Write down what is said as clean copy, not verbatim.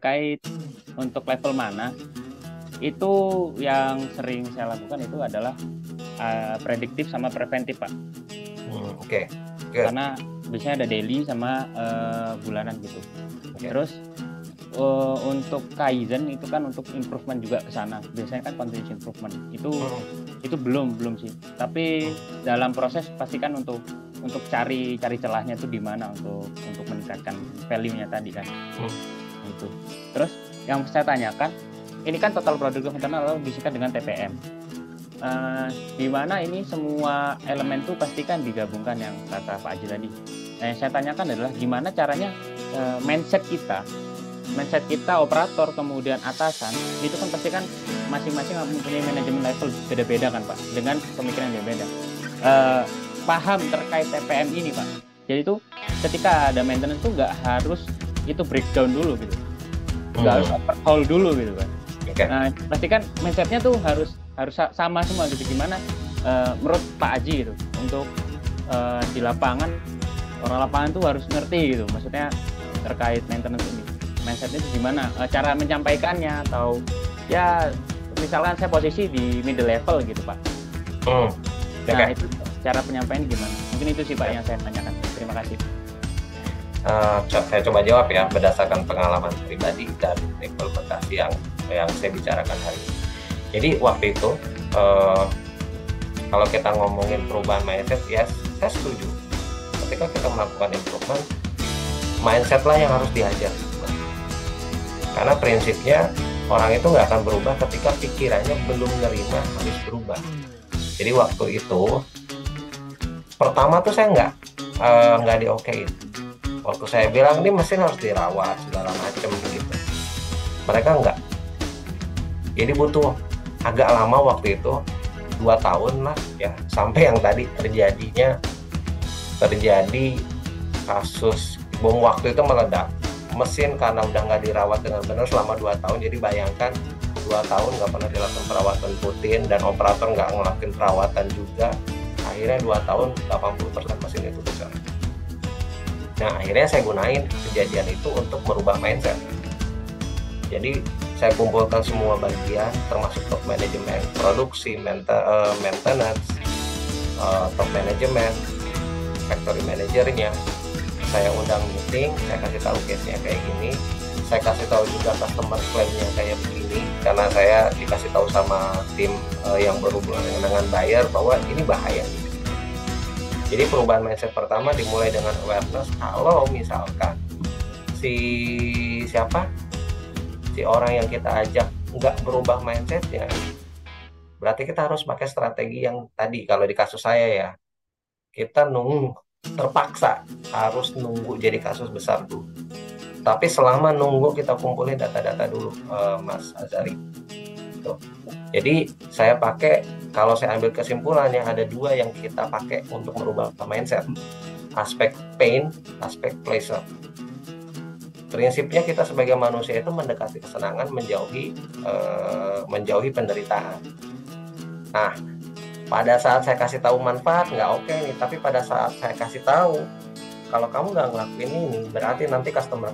terkait untuk level mana, itu yang sering saya lakukan itu adalah prediktif sama preventif, Pak. Oke. Good. Karena biasanya ada daily sama bulanan gitu. Oke. Terus untuk Kaizen itu kan untuk improvement juga ke sana. Biasanya kan continuous improvement. Itu belum sih. Tapi dalam proses pastikan untuk cari celahnya itu di mana untuk meningkatkan value-nya tadi kan. Itu. Terus yang saya tanyakan, ini kan total produk internal lalu disingkat dengan TPM. Di mana ini semua elemen itu pastikan digabungkan yang kata Pak Aji tadi. Nah, yang saya tanyakan adalah gimana caranya mindset kita operator kemudian atasan itu kan pasti kan masing-masing mempunyai manajemen level beda-beda kan Pak, dengan pemikiran yang berbeda. Paham terkait TPM ini Pak. Jadi itu ketika ada maintenance itu nggak harus itu breakdown dulu gitu, nggak harus overhaul dulu gitu Pak. Okay. Nah pastikan mindsetnya tuh harus sama semua gitu. Gimana menurut Pak Aji gitu untuk di lapangan, orang lapangan tuh harus ngerti gitu, maksudnya terkait maintenance ini, mindsetnya itu gimana, cara menyampaikannya, atau ya misalkan saya posisi di middle level gitu Pak. Nah itu cara penyampaian gimana? Mungkin itu sih Pak yang saya tanyakan. Terima kasih. Saya coba jawab ya berdasarkan pengalaman pribadi dan implementasi yang saya bicarakan hari ini. Jadi waktu itu kalau kita ngomongin perubahan mindset, ya saya setuju. Ketika kita melakukan improvement, mindset lah yang harus diajar. Karena prinsipnya orang itu nggak akan berubah ketika pikirannya belum menerima harus berubah. Jadi waktu itu pertama tuh saya nggak diokein. Waktu saya bilang ini mesin harus dirawat segala macam gitu, mereka nggak. Jadi butuh agak lama waktu itu, 2 tahun lah ya, sampai yang tadi terjadi kasus bom waktu itu meledak. Mesin karena udah nggak dirawat dengan benar selama 2 tahun. Jadi bayangkan 2 tahun nggak pernah dilakukan perawatan rutin dan operator nggak ngelakuin perawatan juga. Akhirnya 2 tahun 80% mesin itu rusak. Nah akhirnya saya gunain kejadian itu untuk merubah mindset. Jadi saya kumpulkan semua bagian termasuk top manajemen, produksi, maintenance, top manajemen, factory manajernya. Saya undang meeting, saya kasih tahu case-nya kayak gini. Saya kasih tahu juga customer claim-nya kayak begini, karena saya dikasih tahu sama tim yang berhubungan dengan buyer bahwa ini bahaya. Jadi perubahan mindset pertama dimulai dengan awareness. Kalau misalkan si orang yang kita ajak nggak berubah mindsetnya, berarti kita harus pakai strategi yang tadi. Kalau di kasus saya ya, kita terpaksa harus nunggu jadi kasus besar dulu. Tapi selama nunggu kita kumpulin data-data dulu, Mas Azari. Tuh. Jadi saya pakai, kalau saya ambil kesimpulannya ada 2 yang kita pakai untuk merubah mindset. Aspek pain, aspek pleasure. Prinsipnya kita sebagai manusia itu mendekati kesenangan, menjauhi penderitaan. Nah, pada saat saya kasih tahu manfaat nggak oke nih, tapi pada saat saya kasih tahu kalau kamu nggak ngelakuin ini, berarti nanti customer